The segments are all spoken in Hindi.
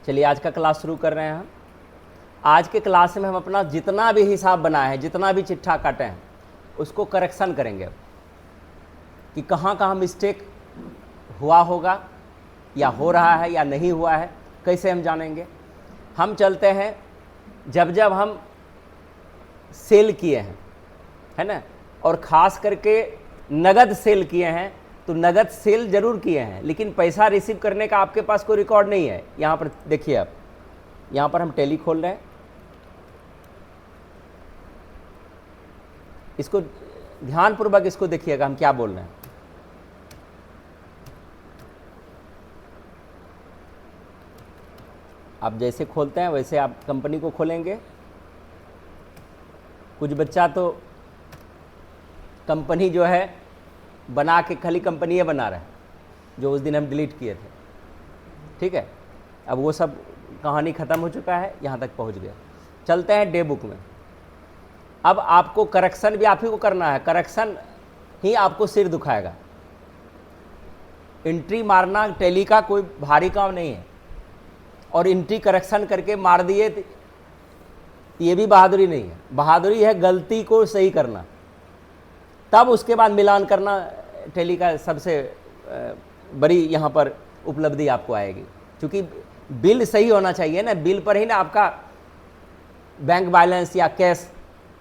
चलिए आज का क्लास शुरू कर रहे हैं हम। आज के क्लास में हम अपना जितना भी हिसाब बनाए हैं, जितना भी चिट्ठा काटे हैं, उसको करेक्शन करेंगे कि कहाँ कहाँ मिस्टेक हुआ होगा या हो रहा है या नहीं हुआ है, कैसे हम जानेंगे। हम चलते हैं जब जब हम सेल किए हैं, है ना, और ख़ास करके नगद सेल किए हैं, तो नगद सेल जरूर किए हैं लेकिन पैसा रिसीव करने का आपके पास कोई रिकॉर्ड नहीं है। यहाँ पर देखिए, आप यहाँ पर हम टैली खोल रहे हैं, इसको ध्यानपूर्वक इसको देखिएगा हम क्या बोल रहे हैं। आप जैसे खोलते हैं वैसे आप कंपनी को खोलेंगे। कुछ बच्चा तो कंपनी जो है बना के खाली कंपनी बना रहा है, जो उस दिन हम डिलीट किए थे, ठीक है। अब वो सब कहानी ख़त्म हो चुका है, यहाँ तक पहुँच गया। चलते हैं डे बुक में। अब आपको करेक्शन भी आप ही को करना है, करेक्शन ही आपको सिर दुखाएगा। एंट्री मारना टैली का कोई भारी काम नहीं है, और एंट्री करेक्शन करके मार दिए तो ये भी बहादुरी नहीं है। बहादुरी है गलती को सही करना, तब उसके बाद मिलान करना टैली का सबसे बड़ी यहाँ पर उपलब्धि आपको आएगी। क्योंकि बिल सही होना चाहिए ना, बिल पर ही ना आपका बैंक बैलेंस या कैश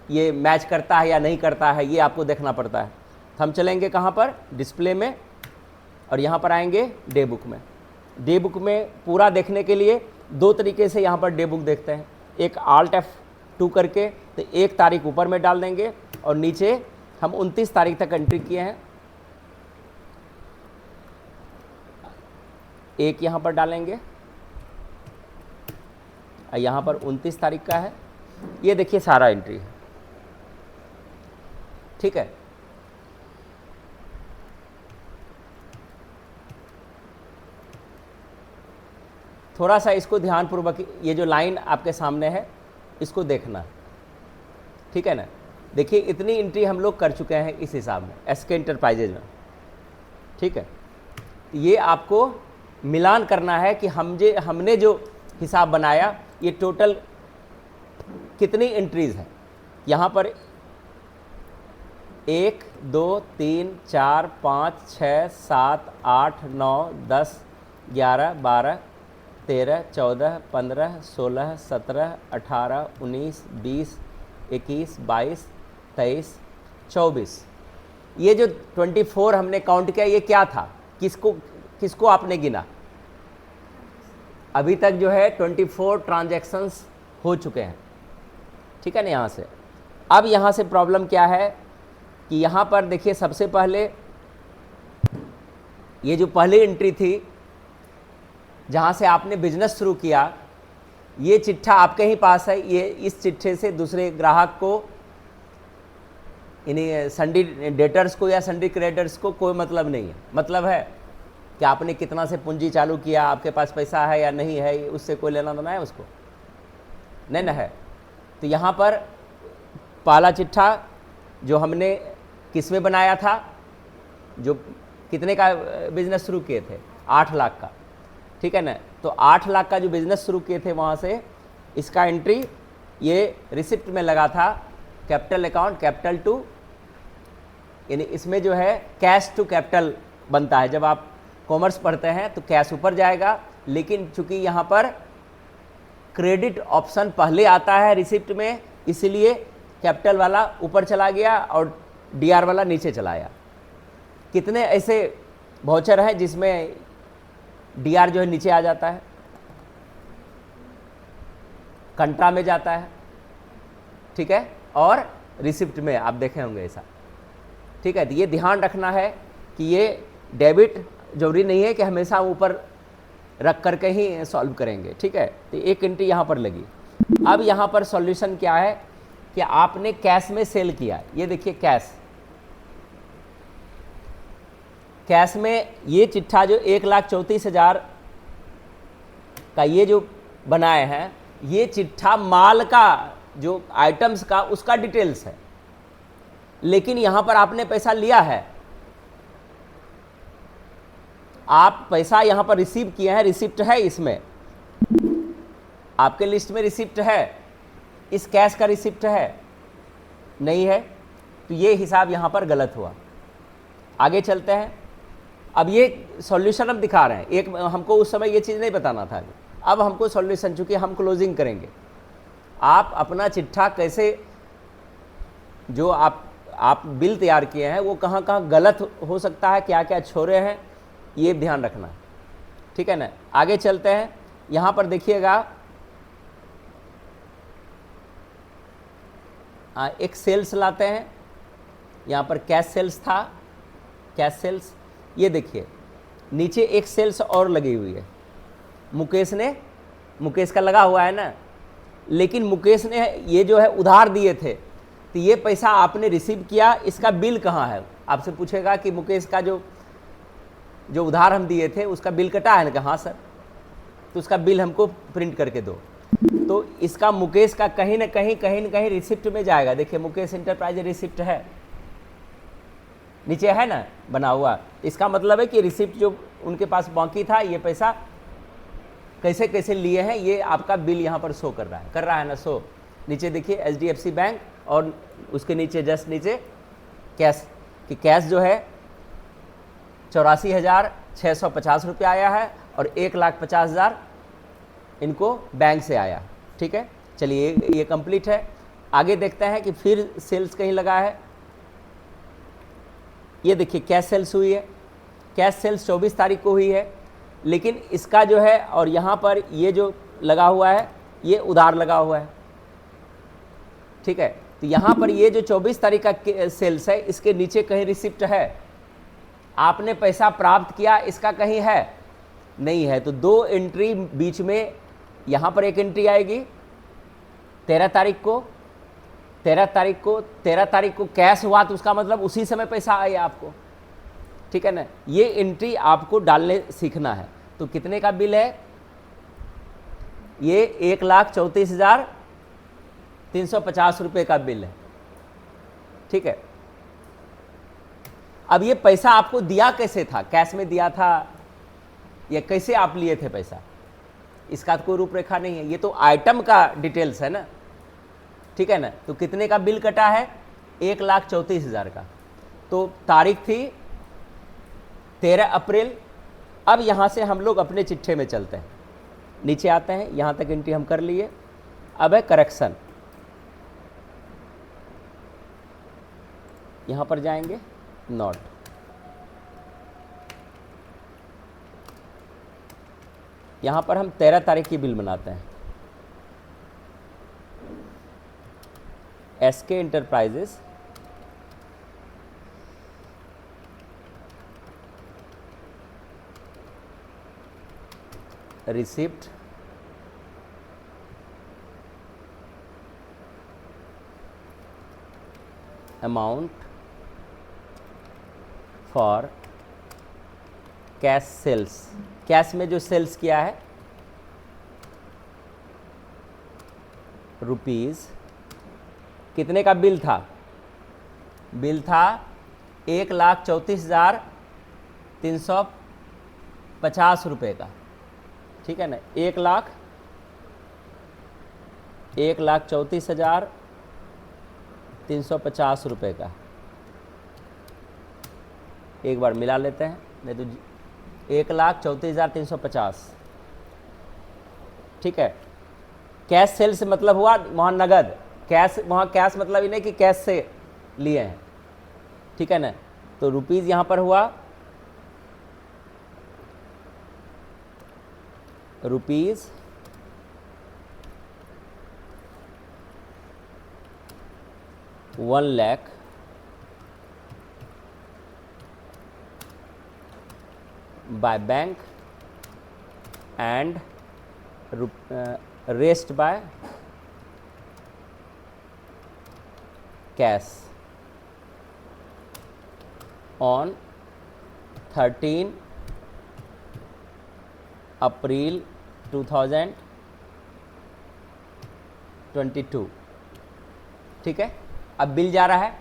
ये मैच करता है या नहीं करता है, ये आपको देखना पड़ता है। हम चलेंगे कहाँ पर, डिस्प्ले में, और यहाँ पर आएंगे डे बुक में। डे बुक में पूरा देखने के लिए दो तरीके से यहाँ पर डे बुक देखते हैं। एक Alt F2 करके, तो एक तारीख ऊपर में डाल देंगे और नीचे हम 29 तारीख तक एंट्री किए हैं, एक यहाँ पर डालेंगे, यहाँ पर 29 तारीख का है। ये देखिए सारा एंट्री है, ठीक है। थोड़ा सा इसको ध्यानपूर्वक, ये जो लाइन आपके सामने है इसको देखना, ठीक है ना। देखिए इतनी एंट्री हम लोग कर चुके हैं इस हिसाब में SK एंटरप्राइजेज में, ठीक है। ये आपको मिलान करना है कि हमने जो हिसाब बनाया ये टोटल कितनी एंट्रीज है। यहाँ पर 1 2 3 4 5 6 7 8 9 10 11 12 13 14 15 16 17 18 19 20 21 22 23 24। ये जो 24 हमने काउंट किया, ये क्या था, किसको आपने गिना। अभी तक जो है 24 ट्रांजैक्शंस हो चुके हैं, ठीक है ना। यहाँ से अब यहाँ से प्रॉब्लम क्या है कि यहाँ पर देखिए, सबसे पहले ये जो पहली एंट्री थी जहाँ से आपने बिजनेस शुरू किया, ये चिट्ठा आपके ही पास है। ये इस चिट्ठे से दूसरे ग्राहक को, इन्हीं सन्डी डेटर्स को या सन्डी क्रेडिटर्स को कोई मतलब नहीं है। मतलब है कि आपने कितना से पूंजी चालू किया, आपके पास पैसा है या नहीं है, उससे कोई लेना देना है उसको नहीं ना है। तो यहाँ पर पहला चिट्ठा जो हमने किस में बनाया था, जो कितने का बिजनेस शुरू किए थे, 8 लाख का, ठीक है ना। तो 8 लाख का जो बिजनेस शुरू किए थे, वहाँ से इसका एंट्री ये रिसिप्ट में लगा था, कैपिटल अकाउंट कैपिटल टू, यानी इसमें जो है कैश टू कैपिटल बनता है। जब आप कॉमर्स पढ़ते हैं तो कैश ऊपर जाएगा, लेकिन चूंकि यहाँ पर क्रेडिट ऑप्शन पहले आता है रिसिप्ट में, इसलिए कैपिटल वाला ऊपर चला गया और DR वाला नीचे चला आया। कितने ऐसे वाउचर हैं जिसमें DR जो है नीचे आ जाता है, कंट्रा में जाता है, ठीक है, और रिसिप्ट में आप देखे होंगे ऐसा, ठीक है। तो ये ध्यान रखना है कि ये डेबिट जरूरी नहीं है कि हमेशा ऊपर रख करके ही सॉल्व करेंगे, ठीक है। तो एक एंट्री यहाँ पर लगी। अब यहाँ पर सॉल्यूशन क्या है कि आपने कैश में सेल किया। ये देखिए कैश में ये चिट्ठा जो 1,34,000 का ये जो बनाए हैं, ये चिट्ठा माल का जो आइटम्स का उसका डिटेल्स है, लेकिन यहाँ पर आपने पैसा लिया है, आप पैसा यहाँ पर रिसीव किए हैं, रिसिप्ट है इसमें, आपके लिस्ट में रिसिप्ट है, इस कैश का रिसिप्ट है नहीं है, तो ये हिसाब यहाँ पर गलत हुआ। आगे चलते हैं। अब ये सॉल्यूशन हम दिखा रहे हैं, एक हमको उस समय ये चीज़ नहीं बताना था, अब हमको सॉल्यूशन, चूँकि हम क्लोजिंग करेंगे। आप अपना चिट्ठा कैसे, जो आप बिल तैयार किए हैं वो कहाँ कहाँ गलत हो सकता है, क्या क्या छोड़े हैं, ये ध्यान रखना, ठीक है ना। आगे चलते हैं। यहाँ पर देखिएगा एक सेल्स लाते हैं, यहाँ पर कैश सेल्स था, कैश सेल्स, ये देखिए नीचे एक सेल्स और लगी हुई है, मुकेश का लगा हुआ है ना, लेकिन मुकेश ने ये जो है उधार दिए थे, तो ये पैसा आपने रिसीव किया, इसका बिल कहाँ है? आपसे पूछेगा कि मुकेश का जो उधार हम दिए थे उसका बिल कटा है ना, कहाँ सर, तो उसका बिल हमको प्रिंट करके दो। तो इसका मुकेश का कहीं ना कहीं रिसिप्ट में जाएगा। देखिए मुकेश इंटरप्राइज रिसिप्ट है, नीचे है ना बना हुआ, इसका मतलब है कि रिसिप्ट जो उनके पास बाकी था, ये पैसा कैसे कैसे लिए हैं, ये आपका बिल यहाँ पर शो कर रहा है ना शो। नीचे देखिए HDFC बैंक, और उसके नीचे जस्ट नीचे कैश, कि कैश जो है 84,650 रुपये आया है, और 1,50,000 इनको बैंक से आया, ठीक है। चलिए ये कंप्लीट है। आगे देखते हैं कि फिर सेल्स कहीं लगा है, ये देखिए कैश सेल्स हुई है, कैश सेल्स 24 तारीख को हुई है, लेकिन इसका जो है, और यहाँ पर ये जो लगा हुआ है ये उधार लगा हुआ है, ठीक है। तो यहाँ पर ये जो 24 तारीख का सेल्स है, इसके नीचे कहीं रिसिप्ट है, आपने पैसा प्राप्त किया, इसका कहीं है नहीं है, तो 2 एंट्री बीच में, यहाँ पर एक एंट्री आएगी 13 तारीख को, 13 तारीख को कैश हुआ, तो उसका मतलब उसी समय पैसा आया आपको, ठीक है ना। ये एंट्री आपको डालने सीखना है। तो कितने का बिल है? ये 1,34,350 रुपये का बिल है, ठीक है। अब ये पैसा आपको दिया कैसे था? कैश में दिया था या कैसे आप लिए थे पैसा? इसका तो कोई रूपरेखा नहीं है, ये तो आइटम का डिटेल्स है ना, ठीक है ना। तो कितने का बिल कटा है? 1,34,000 का। तो तारीख थी 13 अप्रैल। अब यहाँ से हम लोग अपने चिट्ठे में चलते हैं, नीचे आते हैं, यहाँ तक एंट्री हम कर लिए। अब है करेक्शन, यहाँ पर जाएंगे, नोट, यहाँ पर हम 13 तारीख की बिल बनाते हैं। SK enterprises receipt amount for cash sales, cash में जो सेल्स किया है रुपीज़, कितने का बिल था? बिल था 1,34,350 रुपये का, ठीक है ना। 1,34,350 रुपये का। एक बार मिला लेते हैं, नहीं तो 1,34,350, ठीक है। कैश सेल से मतलब हुआ वहाँ नगद, कैश, वहाँ कैश मतलब ही नहीं कि कैश से लिए हैं, ठीक है ना। तो रुपीज़ यहाँ पर हुआ rupees 1 lakh by bank and rest by cash on 13 अप्रैल 2022, ठीक है। अब बिल जा रहा है।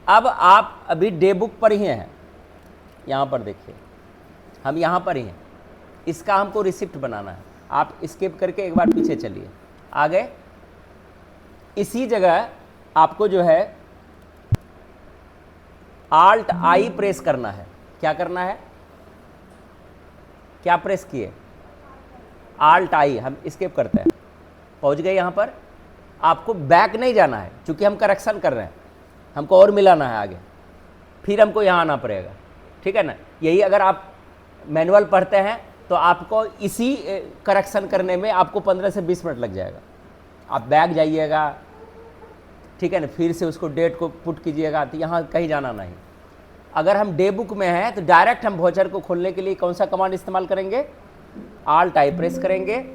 अब आप अभी डे बुक पर ही हैं, यहाँ पर देखिए, हम यहाँ पर ही हैं, इसका हमको रिसिप्ट बनाना है। आप स्किप करके एक बार पीछे चलिए, आ गए। इसी जगह आपको जो है Alt I प्रेस करना है। क्या करना है, क्या प्रेस किए, Alt I, हम स्किप करते हैं, पहुंच गए यहाँ पर। आपको बैक नहीं जाना है, क्योंकि हम करेक्शन कर रहे हैं, हमको और मिलाना है आगे, फिर हमको यहाँ आना पड़ेगा, ठीक है ना। यही अगर आप मैनुअल पढ़ते हैं तो आपको इसी करेक्शन करने में आपको 15 से 20 मिनट लग जाएगा। आप बैक जाइएगा, ठीक है ना, फिर से उसको डेट को पुट कीजिएगा, तो यहाँ कहीं जाना नहीं। अगर हम डे बुक में हैं तो डायरेक्ट हम वाउचर को खोलने के लिए कौन सा कमांड इस्तेमाल करेंगे, Alt I प्रेस करेंगे।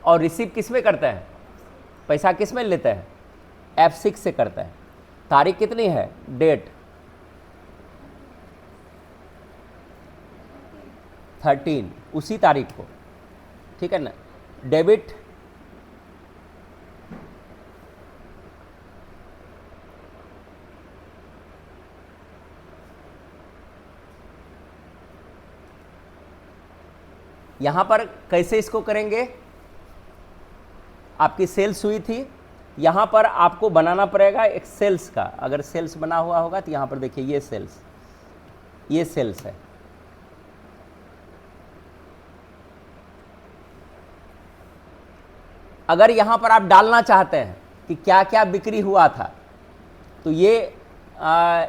और रिसीव किस में करते हैं, पैसा किस में लेते हैं, F6 से करते हैं। तारीख कितनी है, डेट 13, उसी तारीख को, ठीक है ना। डेबिट यहाँ पर कैसे इसको करेंगे, आपकी सेल्स हुई थी, यहाँ पर आपको बनाना पड़ेगा एक सेल्स का। अगर सेल्स बना हुआ होगा तो यहाँ पर देखिए ये सेल्स है। अगर यहाँ पर आप डालना चाहते हैं कि क्या क्या बिक्री हुआ था, तो ये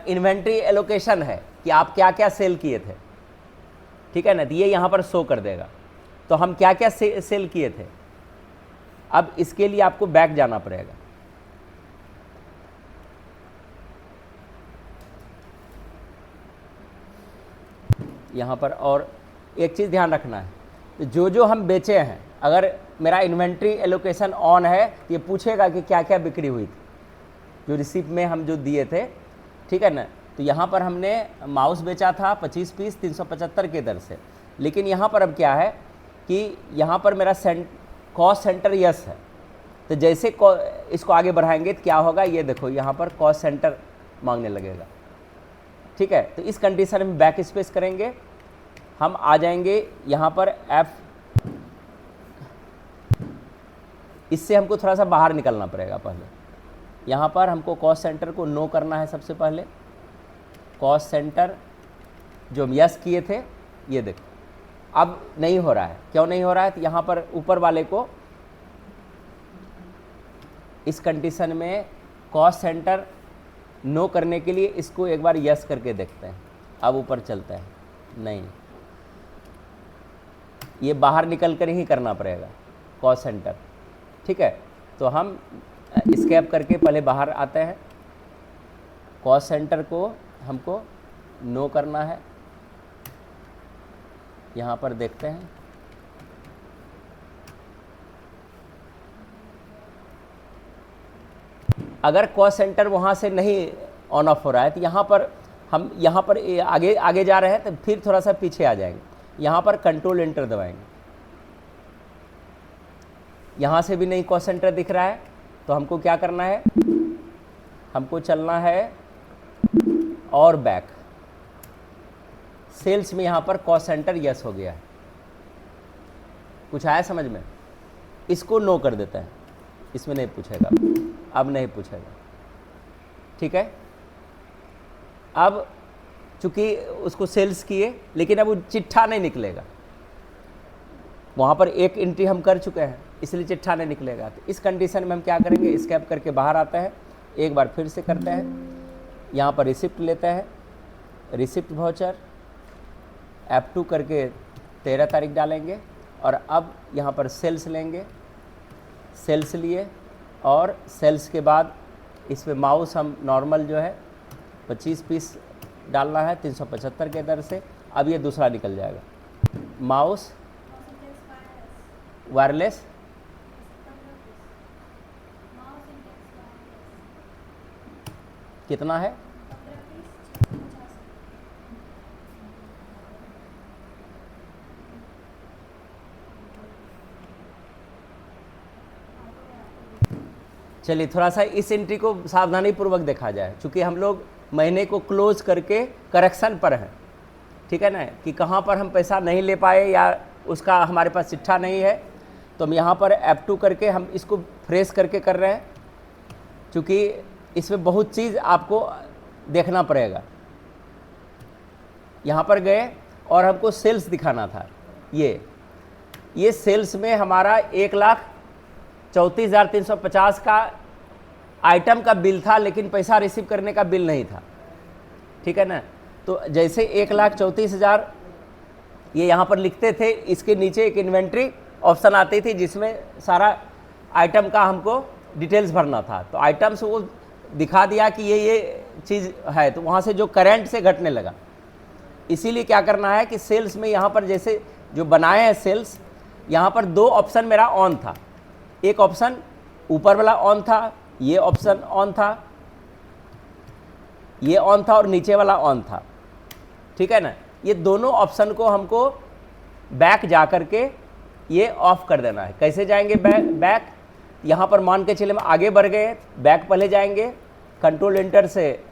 इन्वेंट्री एलोकेशन है कि आप क्या क्या सेल किए थे, ठीक है ना। तो ये यहाँ पर शो कर देगा, तो हम क्या क्या सेल किए थे। अब इसके लिए आपको बैक जाना पड़ेगा, यहाँ पर। और एक चीज़ ध्यान रखना है, तो जो हम बेचे हैं, अगर मेरा इन्वेंट्री एलोकेशन ऑन है तो ये पूछेगा कि क्या क्या बिक्री हुई थी, जो रिसिप्ट में हम जो दिए थे, ठीक है ना। तो यहाँ पर हमने माउस बेचा था 25 पीस 375 के दर से, लेकिन यहाँ पर अब क्या है कि यहाँ पर मेरा कॉस्ट सेंटर यस है। तो जैसे इसको आगे बढ़ाएंगे तो क्या होगा, ये देखो यहाँ पर कॉस्ट सेंटर मांगने लगेगा, ठीक है। तो इस कंडीशन में बैक स्पेस करेंगे, हम आ जाएंगे यहाँ पर F, इससे हमको थोड़ा सा बाहर निकलना पड़ेगा। पहले यहाँ पर हमको कॉस्ट सेंटर को नो करना है। सबसे पहले कॉस्ट सेंटर जो हम यस किए थे, ये देखो अब नहीं हो रहा है। क्यों नहीं हो रहा है, तो यहाँ पर ऊपर वाले को इस कंडीशन में कॉस्ट सेंटर नो करने के लिए इसको एक बार यस करके देखते हैं। अब ऊपर चलता है, नहीं, ये बाहर निकल कर ही करना पड़ेगा कॉस्ट सेंटर, ठीक है। तो हम स्केप करके पहले बाहर आते हैं, कॉस्ट सेंटर को हमको नो करना है। यहाँ पर देखते हैं, अगर कॉस्ट सेंटर वहाँ से नहीं ऑन ऑफ हो रहा है तो यहाँ पर हम यहाँ पर आगे जा रहे हैं, तो फिर थोड़ा सा पीछे आ जाएंगे। यहाँ पर कंट्रोल एंटर दबाएंगे, यहाँ से भी नहीं कॉस्ट सेंटर दिख रहा है, तो हमको क्या करना है, हमको चलना है और बैक। सेल्स में यहाँ पर कॉस्ट सेंटर यस हो गया है, कुछ आया समझ में, इसको नो कर देता है, इसमें नहीं पूछेगा, अब नहीं पूछेगा, ठीक है। अब चूंकि उसको सेल्स किए, लेकिन अब वो चिट्ठा नहीं निकलेगा, वहाँ पर एक एंट्री हम कर चुके हैं, इसलिए चिट्ठा नहीं निकलेगा। तो इस कंडीशन में हम क्या करेंगे, स्कैप करके बाहर आते हैं, एक बार फिर से करते हैं, यहाँ पर रिसिप्ट लेते हैं, रिसिप्ट वाउचर F2 करके 13 तारीख डालेंगे, और अब यहाँ पर सेल्स लेंगे, सेल्स लिए, और सेल्स के बाद इसमें माउस हम नॉर्मल जो है 25 पीस डालना है 375 के दर से। अब ये दूसरा निकल जाएगा, माउस वायरलेस कितना है, चलिए थोड़ा सा इस एंट्री को सावधानी पूर्वक देखा जाए, क्योंकि हम लोग महीने को क्लोज करके करेक्शन पर हैं, ठीक है ना, कि कहाँ पर हम पैसा नहीं ले पाए या उसका हमारे पास चिट्ठा नहीं है। तो हम यहाँ पर F2 करके हम इसको फ्रेश करके कर रहे हैं, क्योंकि इसमें बहुत चीज़ आपको देखना पड़ेगा। यहाँ पर गए और हमको सेल्स दिखाना था। ये सेल्स में हमारा 1,34,350 का आइटम का बिल था, लेकिन पैसा रिसीव करने का बिल नहीं था, ठीक है ना। तो जैसे 1,34,000 ये यहाँ पर लिखते थे, इसके नीचे एक इन्वेंट्री ऑप्शन आती थी जिसमें सारा आइटम का हमको डिटेल्स भरना था। तो आइटम्स वो दिखा दिया कि ये चीज़ है, तो वहाँ से जो करंट से घटने लगा। इसीलिए क्या करना है कि सेल्स में यहाँ पर जैसे जो बनाए हैं सेल्स, यहाँ पर 2 ऑप्शन मेरा ऑन था। एक ऑप्शन ऊपर वाला ऑन था, ये ऑप्शन ऑन था, ये ऑन था और नीचे वाला ऑन था, ठीक है ना। ये दोनों ऑप्शन को हमको बैक जा करके ये ऑफ कर देना है। कैसे जाएंगे बैक? यहाँ पर मान के चले हम आगे बढ़ गए, बैक पहले जाएंगे, कंट्रोल एंटर से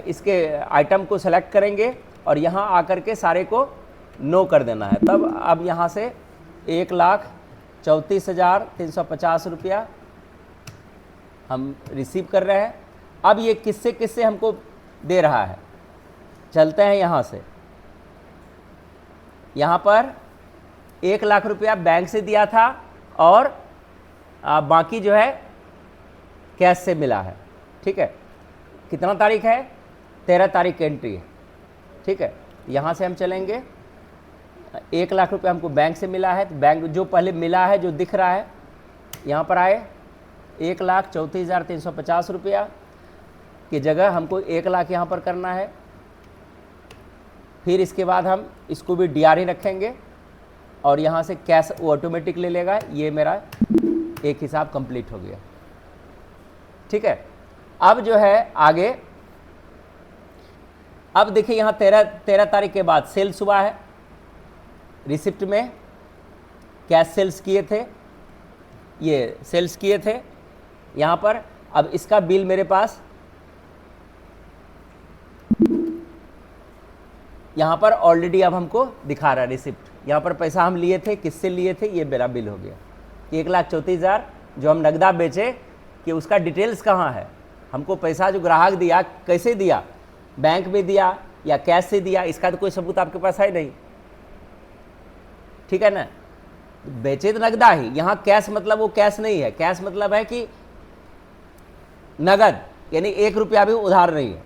इसके आइटम को सेलेक्ट करेंगे और यहाँ आकर के सारे को नो कर देना है। तब अब यहाँ से 1,34,350 रुपया हम रिसीव कर रहे हैं। अब ये किससे किससे हमको दे रहा है, चलते हैं यहाँ से। यहाँ पर 1,00,000 रुपया बैंक से दिया था और बाकी जो है कैश से मिला है, ठीक है। कितना तारीख है? 13 तारीख की एंट्री है, ठीक है। यहाँ से हम चलेंगे, 1,00,000 रुपया हमको बैंक से मिला है। तो बैंक जो पहले मिला है जो दिख रहा है, यहाँ पर आए 1,34,350 रुपया की जगह हमको 1,00,000 यहाँ पर करना है। फिर इसके बाद हम इसको भी DRE रखेंगे और यहाँ से कैश वो ऑटोमेटिक ले लेगा। ये मेरा एक हिसाब कंप्लीट हो गया, ठीक है। अब जो है आगे, अब देखिए यहाँ 13 तारीख के बाद सेल्स हुआ है। रिसिप्ट में कैश सेल्स किए थे, ये सेल्स किए थे यहाँ पर। अब इसका बिल मेरे पास यहाँ पर ऑलरेडी अब हमको दिखा रहा है रिसिप्ट। यहाँ पर पैसा हम लिए थे, किससे लिए थे, ये मेरा बिल हो गया। 1,34,000 जो हम नगदा बेचे, कि उसका डिटेल्स कहाँ है। हमको पैसा जो ग्राहक दिया, कैसे दिया, बैंक में दिया या कैश से दिया, इसका तो कोई सबूत आपके पास है नहीं, ठीक है ना। बेचे तो नगदा ही, यहाँ कैश मतलब वो कैश नहीं है। कैश मतलब है कि नगद, यानी 1 रुपया भी उधार नहीं है,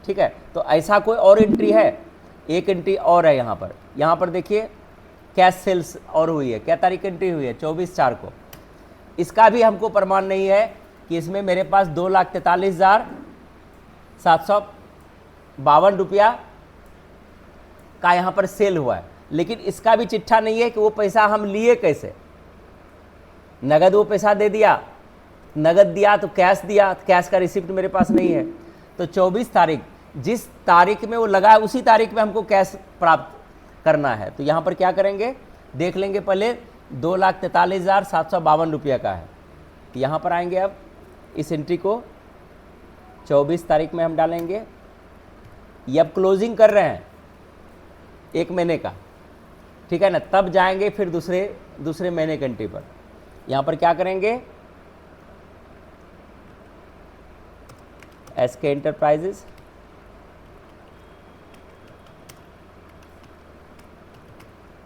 ठीक है। तो ऐसा कोई और एंट्री है? एक एंट्री और है यहाँ पर देखिए, कैश सेल्स और हुई है। क्या तारीख एंट्री हुई है? 24/4 को। इसका भी हमको प्रमाण नहीं है कि इसमें मेरे पास 2,43,752 रुपया का यहाँ पर सेल हुआ है, लेकिन इसका भी चिट्ठा नहीं है कि वो पैसा हम लिए कैसे। नगद वो पैसा दे दिया, नगद दिया तो कैश दिया, कैश का रिसिप्ट मेरे पास नहीं है। तो 24 तारीख, जिस तारीख में वो लगा है उसी तारीख में हमको कैश प्राप्त करना है। तो यहाँ पर क्या करेंगे, देख लेंगे। पहले 2,43,752 रुपया का है। यहाँ पर आएंगे, अब इस एंट्री को 24 तारीख में हम डालेंगे। ये अब क्लोजिंग कर रहे हैं 1 महीने का, ठीक है ना। तब जाएंगे फिर दूसरे महीने की एंट्री पर। यहाँ पर क्या करेंगे, SK enterprises,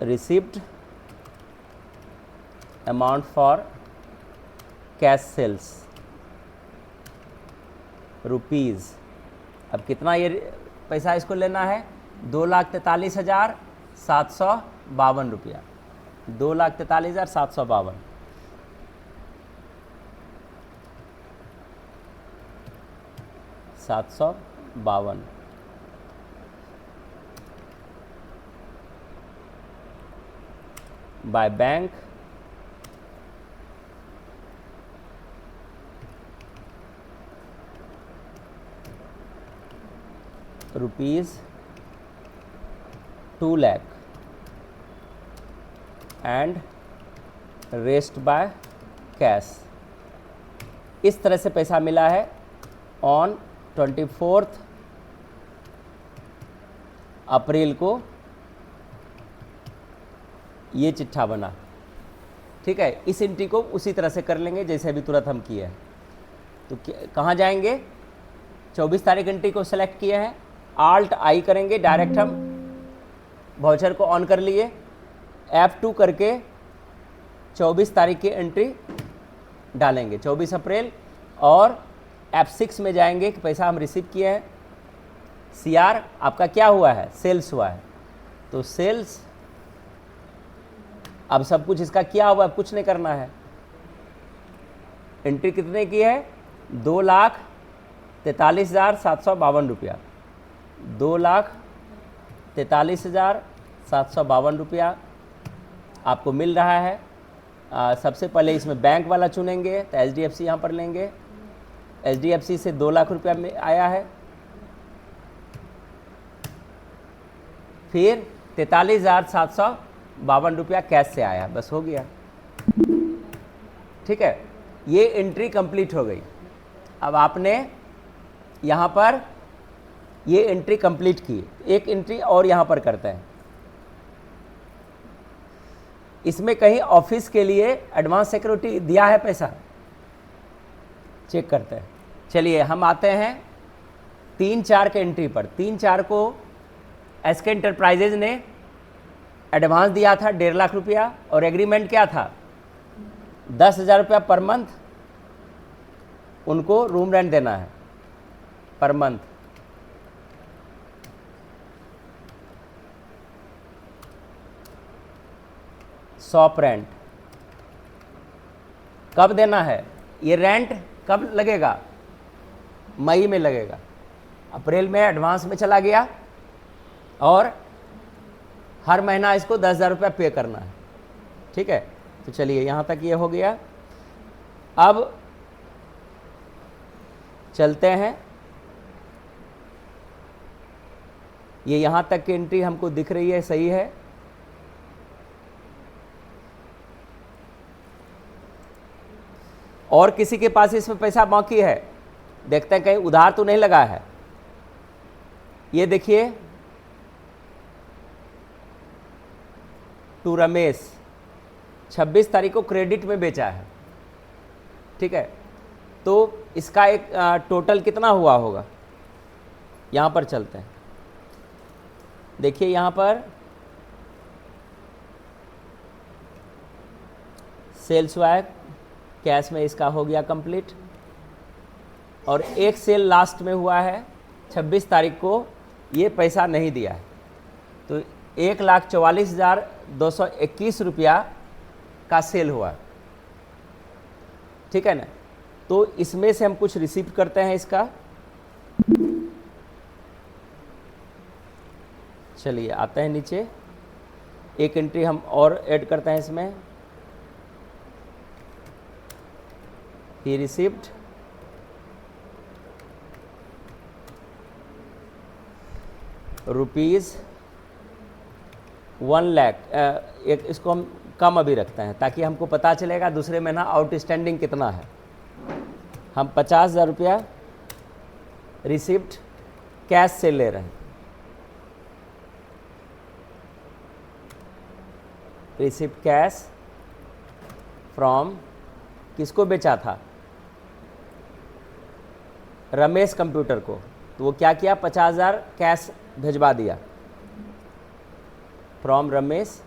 receipt amount for cash sales rupees. अब कितना ये पैसा इसको लेना है? 2,43,752 रुपया। 2,43,752। By bank ₹2 lakh and rest by cash. इस तरह से पैसा मिला है ऑन 24 अप्रैल को। ये चिट्ठा बना, ठीक है, इस एंट्री को उसी तरह से कर लेंगे जैसे अभी तुरंत हम किए हैं। तो कहाँ जाएंगे, 24 तारीख एंट्री को सेलेक्ट किए हैं, Alt I करेंगे, डायरेक्ट हम वाउचर को ऑन कर लिए, F2 करके 24 तारीख की एंट्री डालेंगे, 24 अप्रैल, और F6 में जाएंगे कि पैसा हम रिसीव किए हैं। CR आपका क्या हुआ है, सेल्स हुआ है, तो सेल्स, अब सब कुछ इसका क्या हुआ, कुछ नहीं करना है। एंट्री कितने की है, 2,43,752 रुपया, 2,43,752 रुपया आपको मिल रहा है। सबसे पहले इसमें बैंक वाला चुनेंगे, तो HDFC यहाँ पर लेंगे, HDFC से 2 लाख रुपया में आया है, फिर 43,752 रुपया कैश से आया, बस हो गया। ठीक है, ये एंट्री कंप्लीट हो गई। अब आपने यहाँ पर ये एंट्री कंप्लीट की, एक एंट्री और यहाँ पर करते हैं। इसमें कहीं ऑफिस के लिए एडवांस सिक्योरिटी दिया है पैसा, चेक करते हैं। चलिए हम आते हैं 3-4 के एंट्री पर। 3-4 को SK एंटरप्राइजेज ने एडवांस दिया था 1.5 लाख रुपया, और एग्रीमेंट क्या था, 10,000 रुपया पर मंथ उनको रूम रेंट देना है पर मंथ। शॉप रेंट कब देना है, ये रेंट कब लगेगा, मई में लगेगा। अप्रैल में एडवांस में चला गया और हर महीना इसको 10,000 रुपया पे करना है। ठीक है, तो चलिए यहाँ तक ये हो गया। अब चलते हैं, ये यहाँ तक की एंट्री हमको दिख रही है, सही है। और किसी के पास इसमें पैसा बाकी है, देखते हैं कहीं उधार तो नहीं लगा है। ये देखिए, टू रमेश 26 तारीख को क्रेडिट में बेचा है। ठीक है, तो इसका एक टोटल कितना हुआ होगा, यहाँ पर चलते हैं। देखिए यहाँ पर सेल्स हुआ है, कैश में इसका हो गया कंप्लीट, और एक सेल लास्ट में हुआ है 26 तारीख को, ये पैसा नहीं दिया है, तो 1,44,221 रुपया का सेल हुआ। ठीक है ना, तो इसमें से हम कुछ रिसीव करते हैं इसका। चलिए आते हैं नीचे, एक एंट्री हम और ऐड करते हैं इसमें। He received ₹1 lakh. एक इसको हम कम अभी रखते हैं ताकि हमको पता चलेगा दूसरे महीना आउटस्टैंडिंग कितना है। हम 50,000 रुपया रिसिप्ट कैश से ले रहे हैं, रिसिप्ट कैश फ्रॉम, किसको बेचा था, रमेश कंप्यूटर को, तो वो क्या किया, 50,000 कैश भिजवा दिया, फ्रॉम रमेश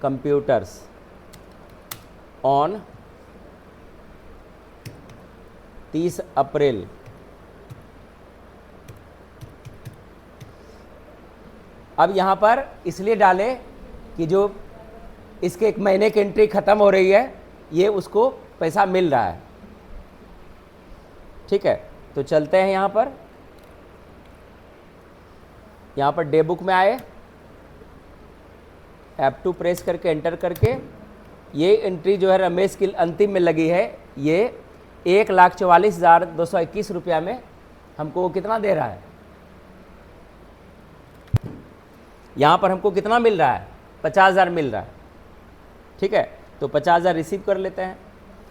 कंप्यूटर्स ऑन 30 अप्रैल। अब यहाँ पर इसलिए डाले कि जो इसके एक महीने की एंट्री ख़त्म हो रही है, ये उसको पैसा मिल रहा है। ठीक है, तो चलते हैं यहाँ पर डे बुक में आए, F2 प्रेस करके एंटर करके, ये एंट्री जो है रमेश की अंतिम में लगी है, ये 1,44,221 रुपया में हमको वो कितना दे रहा है, यहाँ पर हमको कितना मिल रहा है, 50,000 मिल रहा है। ठीक है, तो 50,000 रिसीव कर लेते हैं।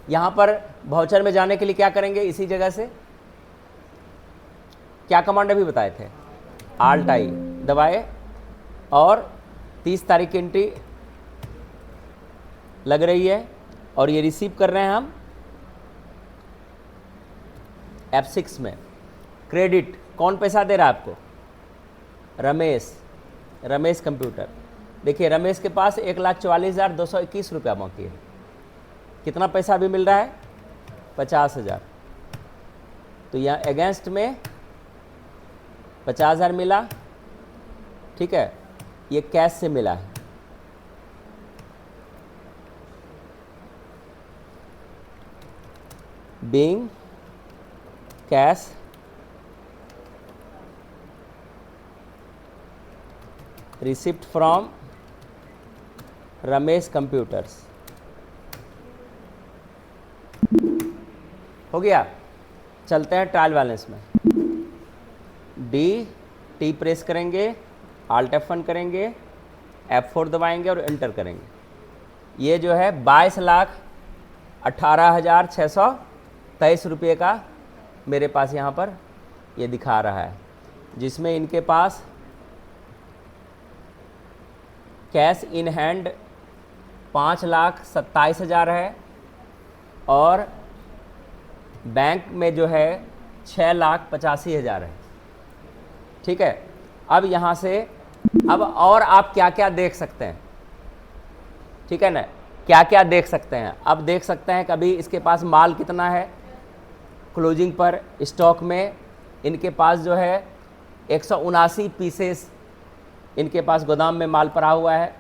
यहाँ पर वाउचर में जाने के लिए क्या करेंगे, इसी जगह से क्या कमांड अभी बताए थे, Alt I दबाए और 30 तारीख की एंट्री लग रही है और ये रिसीव कर रहे हैं हम F6 में। क्रेडिट कौन पैसा दे रहा है आपको? रमेश कंप्यूटर। देखिए रमेश के पास 1,44,221 रुपया बाकी है। कितना पैसा अभी मिल रहा है? 50,000। तो यहाँ अगेंस्ट में 50,000 मिला, ठीक है, ये कैश से मिला है। Being cash receipt from Ramesh computers. हो गया। चलते हैं ट्रायल बैलेंस में। टी प्रेस करेंगे, Alt F1 करेंगे, F4 दबाएंगे और एंटर करेंगे। ये जो है 22,18,623 रुपये का मेरे पास यहाँ पर ये दिखा रहा है, जिसमें इनके पास कैश इन हैंड 5,27,000 है और बैंक में जो है 6,85,000 है। ठीक है। अब यहाँ से अब और आप क्या क्या देख सकते हैं, ठीक है ना, क्या क्या देख सकते हैं? अब देख सकते हैं कभी इसके पास माल कितना है क्लोजिंग पर स्टॉक में। इनके पास जो है 179 पीसेस इनके पास गोदाम में माल पड़ा हुआ है।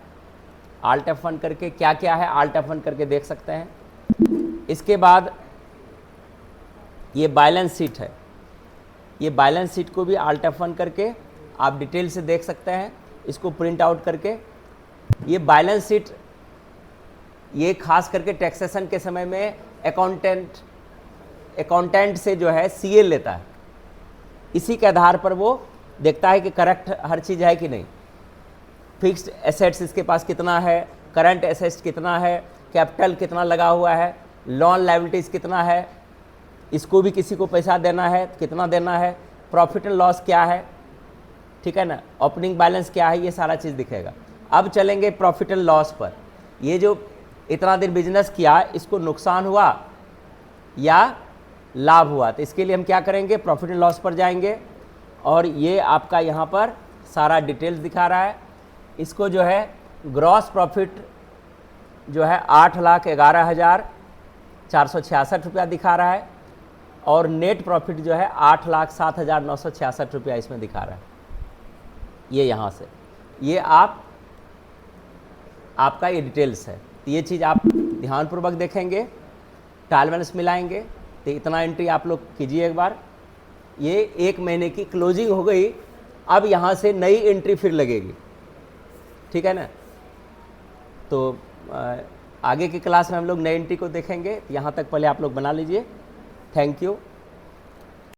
Alt F1 करके क्या क्या है Alt F1 करके देख सकते हैं। इसके बाद ये बैलेंस शीट है, ये बैलेंस शीट को भी Alt F1 करके आप डिटेल से देख सकते हैं, इसको प्रिंट आउट करके। ये बैलेंस शीट ये खास करके टैक्सेशन के समय में अकाउंटेंट से जो है CA लेता है। इसी के आधार पर वो देखता है कि करेक्ट हर चीज़ है कि नहीं। फिक्स्ड एसेट्स इसके पास कितना है, करंट एसेट्स कितना है, कैपिटल कितना लगा हुआ है, लॉन लायबिलिटीज़ कितना है, इसको भी किसी को पैसा देना है कितना देना है, प्रॉफिट एंड लॉस क्या है, ठीक है ना, ओपनिंग बैलेंस क्या है, ये सारा चीज़ दिखेगा। अब चलेंगे प्रॉफिट एंड लॉस पर। ये जो इतना दिन बिजनेस किया इसको नुकसान हुआ या लाभ हुआ, तो इसके लिए हम क्या करेंगे, प्रॉफिट एंड लॉस पर जाएंगे और ये आपका यहाँ पर सारा डिटेल्स दिखा रहा है। इसको जो है ग्रॉस प्रॉफिट जो है 8,11,466 रुपया दिखा रहा है और नेट प्रॉफिट जो है 8,07,966 रुपया इसमें दिखा रहा है। ये यहाँ से ये आपका ये डिटेल्स है। तो ये चीज़ आप ध्यानपूर्वक देखेंगे, ट्रायल बैलेंस मिलाएंगे। तो इतना एंट्री आप लोग कीजिए एक बार। ये 1 महीने की क्लोजिंग हो गई। अब यहाँ से नई एंट्री फिर लगेगी, ठीक है ना। तो आगे की क्लास में हम लोग नई एंट्री को देखेंगे। यहाँ तक पहले आप लोग बना लीजिए। Thank you.